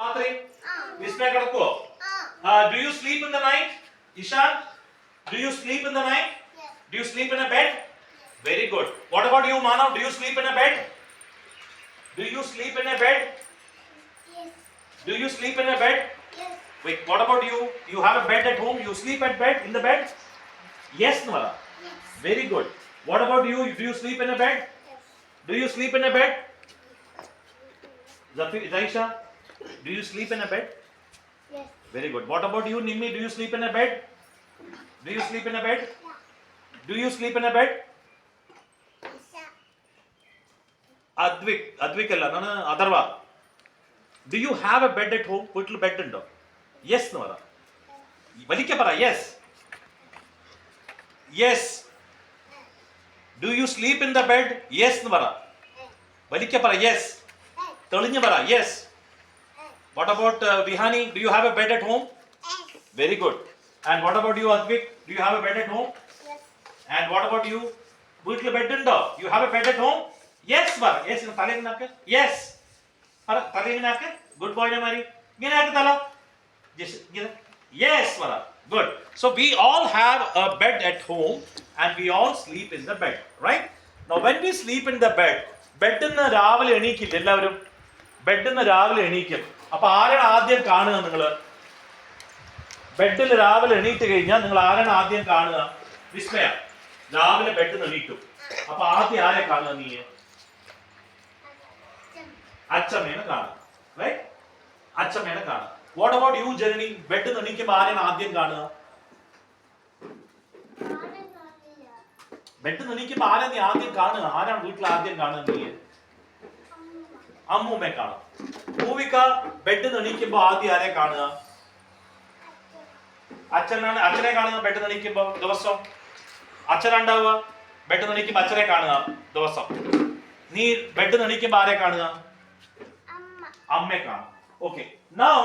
Matri, Vismaya kadakko? Do you sleep in the night? Ishan, do you sleep in the night? Yes. Do you sleep in a bed? Very good. What about you, Manav? Do you sleep in a bed? Do you sleep in a bed? Yes. Do you sleep in a bed? Yes. Wait, what about you? You have a bed at home? You sleep at bed, in the bed? Yes, Nara. Yes. Very good. What about you? Do you sleep in a bed? Yes. Do you sleep in a bed? Zaisha, do you sleep in a bed? Yes. Very good. What about you, Nimmi? Do you sleep in a bed? Do you sleep in a bed? Yeah. Do you sleep in a bed? Isha. Advik alla, nana Adarva. Do you have a bed at home? Little bed undo? Yes, Nora. Valike para, yes. Yes. Do you sleep in the bed? Yes, Nora. Valike para, yes. Telinja para, yes. What about Vihani? Do you have a bed at home? Yes. Very good. And what about you, Advik? Do you have a bed at home? Yes. And what about you? Little bed undo? You have a bed at home? Yes, Bara. Yes, yes. Good boy, Mari. Yes, Bara. Good. So we all have a bed at home and we all sleep in the bed, right? Now when we sleep in the bed, bed in the രാവിലെ എണീക്കില്ല എല്ലാവരും ബെഡിൽ നിന്ന് രാവിലെ എണീക്കും. അപ്പോൾ ആരാണ് ആദ്യം കാണുക നിങ്ങൾ? ബെഡിൽ രാവിലെ എണീറ്റ് കഴിഞ്ഞാൽ നിങ്ങൾ ആരാണ് ആദ്യം കാണുക? വിസ്മയ രാവിലെ ബെഡിൽ നിന്ന് എണീക്കും. അപ്പോൾ ആദ്യം ആരെ കാണുക നീ? അച്ഛമ്മേനെ കാണുക, റൈറ്റ്? അച്ഛമ്മേനെ കാണുക. What about you, Janani? ബെഡിൽ നിന്ന് എണീക്കുമ്പോൾ ആരെയാണ് ആദ്യം കാണുക? ബെഡിൽ നിന്ന് എണീക്കുമ്പോൾ ആരെ നീ ആദ്യം കാണുക? ആരാണ് വീട്ടിൽ ആദ്യം കാണുക നീ? അമ്മൂമ്മയെ കാണും. ഭൂവിക ബെഡിൽ നിന്ന് എണീക്കുമ്പോൾ ആദ്യം ആരെ കാണുക? അച്ഛനെ കാണുക ബെഡിൽ നിന്ന് എണീക്കുമ്പോൾ ദിവസം. അച്ഛനുണ്ടാവുക ബെഡിൽ നിന്ന് എണീക്കുമ്പോൾ അച്ഛനെ കാണുക ദിവസം. നീ ബെഡിൽ നിന്ന് എണീക്കുമ്പോൾ ആരെ കാണുക? അമ്മയെ കാണും. ഓക്കെ, നൗ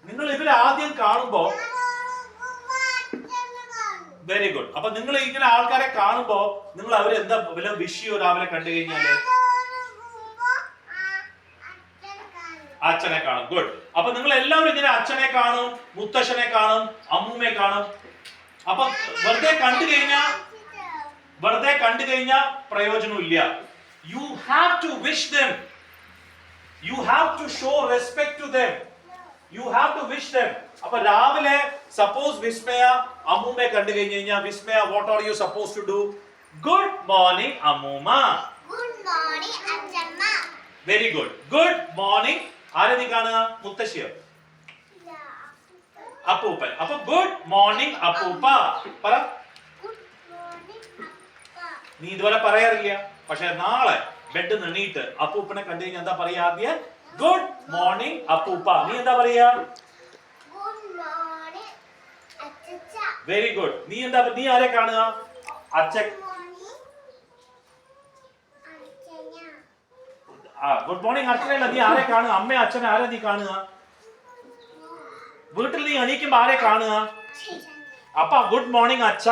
നിങ്ങൾ ഇവരെ ആദ്യം കാണുമ്പോ വെരി ഗുഡ്. അപ്പൊ നിങ്ങൾ ഇങ്ങനെ ആൾക്കാരെ കാണുമ്പോ നിങ്ങൾ അവര് എന്താ വല്ല വിഷയോ രാവിലെ കണ്ടു കഴിഞ്ഞാല്? അച്ഛനെ കാണും. ഗുഡ്. അപ്പൊ നിങ്ങൾ എല്ലാവരും ഇങ്ങനെ അച്ഛനെ കാണും, മുത്തശ്ശനെ കാണും, അമ്മൂമ്മയെ കാണും. അപ്പൊ വെറുതെ കണ്ടു കഴിഞ്ഞാ പ്രയോജനമില്ല. You have to wish them. You have to show respect to them. You have to wish them. അപ്പൊ രാവിലെ suppose വിസ്മയ അമ്മൂമ്മയെ കണ്ടു കഴിഞ്ഞാൽ വിസ്മയ what are you supposed to do? Good morning അമ്മൂമ്മ. Good morning അച്ഛമ്മ. Very good. Good morning. ആരെ നീ കാണുക? മുത്തശ്ശിയോ? അപ്പൂപ്പൻ. അപ്പൊ ഗുഡ് മോർണിംഗ് അപ്പൂപ്പ പറ. നീ ഇതുപോലെ പറയാറില്ല, പക്ഷെ നാളെ ബെഡ് നിന്നിട്ട് അപ്പൂപ്പനെ കണ്ടു കഴിഞ്ഞാൽ എന്താ പറയാ? ആദ്യം ഗുഡ് മോർണിംഗ് അപ്പൂപ്പ. നീ എന്താ പറയാ? Very good. നീ ആരെ കാണുക? അച്ഛൻ. ഗുഡ് മോർണിംഗ് അച്ഛനല്ല, നീ ആരെ കാണുക? അമ്മ അച്ഛനെ ആരെ നീ കാണുക? വീട്ടിൽ നീ എണീക്കുമ്പോ ആരെ കാണുക? അപ്പ ഗുഡ് മോർണിംഗ് അച്ഛ.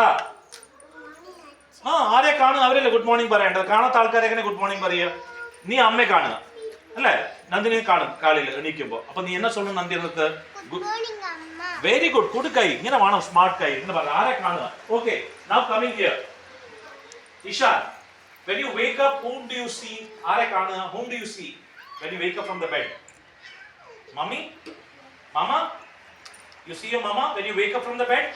ആരെ കാണുക? അവരല്ലേ ഗുഡ് മോർണിംഗ് പറയേണ്ടത്. കാണാത്ത ആൾക്കാരെ എങ്ങനെ ഗുഡ് മോർണിംഗ് പറയുക? നീ അമ്മയെ കാണുക അല്ലേ? നന്ദിനെ കാണും കാലിൽ എണീക്കുമ്പോ. അപ്പൊ നീ എന്നെ சொல்லணும் നന്ദി എടുത്ത്? Very good. കുഡ് കൈ. ഇങ്ങനെ വേണം, സ്മാർട്ട് കൈ. ഇങ്ങനെ പറ. ആരെ കാണുക? Okay, now coming here. Ishan, when you wake up, whom do you see? ആരെ കാണുക? Whom do you see when you wake up from the bed? Mummy? Mama? You see your mama when you wake up from the bed?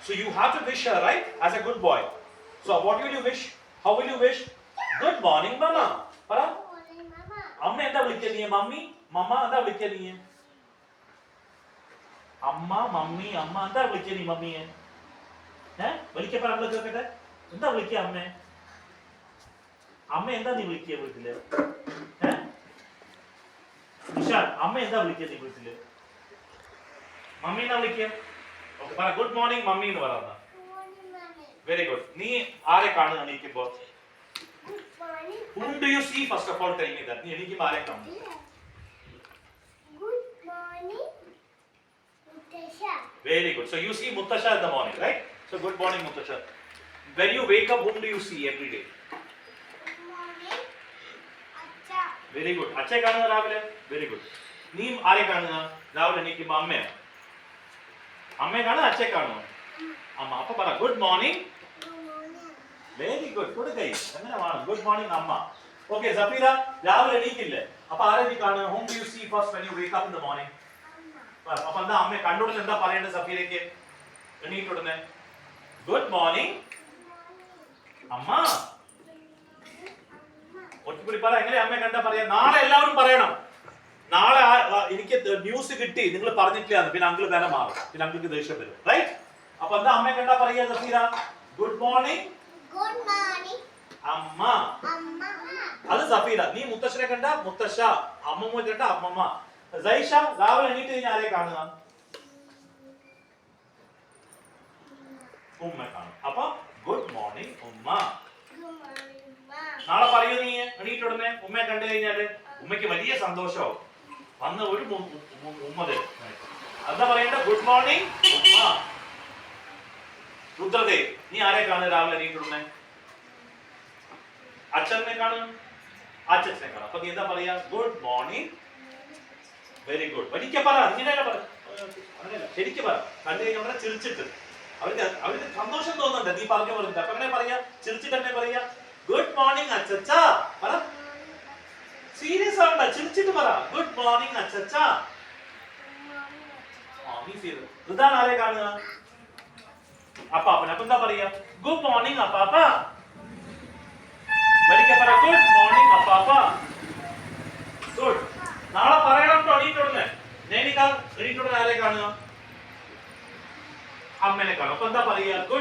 So you have to wish her, right? As a good boy. So what will you wish? How will you wish? Good morning mama. പറ. അമ്മ എന്താ വിളിക്കുക നീ? Mummy മമ്മ എന്താ വിളിക്കുക നീ? അമ്മ mummy അമ്മ എന്താ വിളിക്കുക നീ മമ്മിയെ? വിളിക്കപ്പോ നമ്മള് കേൾക്കട്ടെ. എന്താ വിളിക്കുക അമ്മേ? അമ്മ എന്താ നീ വിളിക്കുക വീട്ടില്? നിഷാൻ, അമ്മ എന്താ വിളിക്കുക നീ വീട്ടില്? മമ്മി എന്നാ വിളിക്കുക. ഓക്കെ, പറ. ഗുഡ് മോർണിംഗ് മമ്മി എന്ന് പറയുന്ന. Very good. നീ ആരെ കാണുക എണീക്കുമ്പോ? Whom do you see? First of all, tell me that. നീ എണീക്കുമ്പോ ആരെ കാണും? Good morning Mutasha. Very good. So you see Mutasha in the morning, right? So good morning Mutasha. When you wake up, whom do you see every day? Good morning Acha. Very good. അച്ഛനെ കാണുക രാവിലെ. Very good. നീ ആരെ കാണുക രാവിലെ എണീക്കുമ്പോ അമ്മയോ? അമ്മയെ കാണുക, അച്ഛയെ കാണുക? അമ്മ. അപ്പൊ പറ ഗുഡ് മോർണിംഗ്. Very good. കൊടുക്കൈ. എങ്ങനെ വേണം? ഗുഡ് മോർണിംഗ് അമ്മ. ഓക്കെ സഫീര, രാവിലെ എണീക്കില്ലേ? അപ്പൊ ആരെ നീ കാണുക? whom do you see first when you wake up in the morning? അപ്പൊ എന്താ അമ്മയെ കണ്ടുടനെ എന്താ പറയേണ്ടത് സഫീരയ്ക്ക്? എണീറ്റുടനെ ഗുഡ് മോർണിംഗ് അമ്മ. ഒറ്റപ്പിടി പറ. എങ്ങനെ അമ്മയെ കണ്ടാ പറയാ? നാളെ എല്ലാവരും പറയണം. നാളെ എനിക്ക് ന്യൂസ് കിട്ടി നിങ്ങൾ പറഞ്ഞിട്ടില്ല, പിന്നെ അങ്കിൾ വേറെ മാറും, പിന്നെ അങ്കിൾക്ക് ദേഷ്യം വരും. റൈറ്റ്? അപ്പൊ എന്താ അമ്മയെ കണ്ടാ പറയാ സഫീര? ഗുഡ് മോർണിംഗ് അമ്മ. അത് സഫീര. നീ മുത്തശ്ശനെ കണ്ട മുത്തശ്ശ, അമ്മമ്മ കണ്ട അമ്മമ്മ. സൈഷ, രാവിലെ എണീറ്റ് കഴിഞ്ഞാൽ ആരെ കാണുക? ഉമ്മ കാണും. അപ്പൊ ഗുഡ് മോർണിംഗ് ഉമ്മ. നാളെ പറയൂ നീ എണീറ്റുടനെ ഉമ്മയെ കണ്ടു കഴിഞ്ഞാല് ഉമ്മയ്ക്ക് വലിയ സന്തോഷമാവും. വന്ന് ഒരു ഉമ്മ തരും. എന്താ പറയണ്ട? ഗുഡ് മോർണിംഗ് ഉമ്മ. രുദ്രതേ, നീ ആരെ കാണുക രാവിലെ എണീറ്റുടനെ? അച്ഛനെ കാണും, അച്ഛനെ കാണും. അപ്പൊ നീ എന്താ പറയാ? Good morning. Very good. വലിക്ക പറ. ഇങ്ങനെയല്ല പറ, അങ്ങനെയല്ല, ശരിക്കും പറ. കണ്ടു കഴിഞ്ഞാൽ അവരെ ചിരിച്ചിട്ട് അവർക്ക് സന്തോഷം തോന്നുന്നുണ്ട് നീ പറഞ്ഞു പറഞ്ഞിട്ട്. അപ്പൊ അങ്ങനെ പറയാ, ചിരിച്ചിട്ട് തന്നെ പറയാ ഗുഡ് മോർണിംഗ് അച്ഛച്ച. പറ, സീരിയസ് ആവണ്ട, ചിരിച്ചിട്ട് പറ ഗുഡ് മോർണിംഗ് അച്ഛച്ച. ഇതാണ് ആരെ കാണുക? അപ്പാപ്പൻ. അപ്പൊ എന്താ പറയാ? Good morning അപ്പാപ്പ. വലിക്ക പറ, ഗുഡ് മോർണിംഗ് അപ്പാപ്പ. ഗുഡ്. നാളെ പറയണം കേട്ടോ എണീറ്റുടനെ. എണീറ്റുടനെ ആരെ കാണുക? അമ്മനെ കാണും. അപ്പൊ എന്താ പറയാ? ഗുഡ്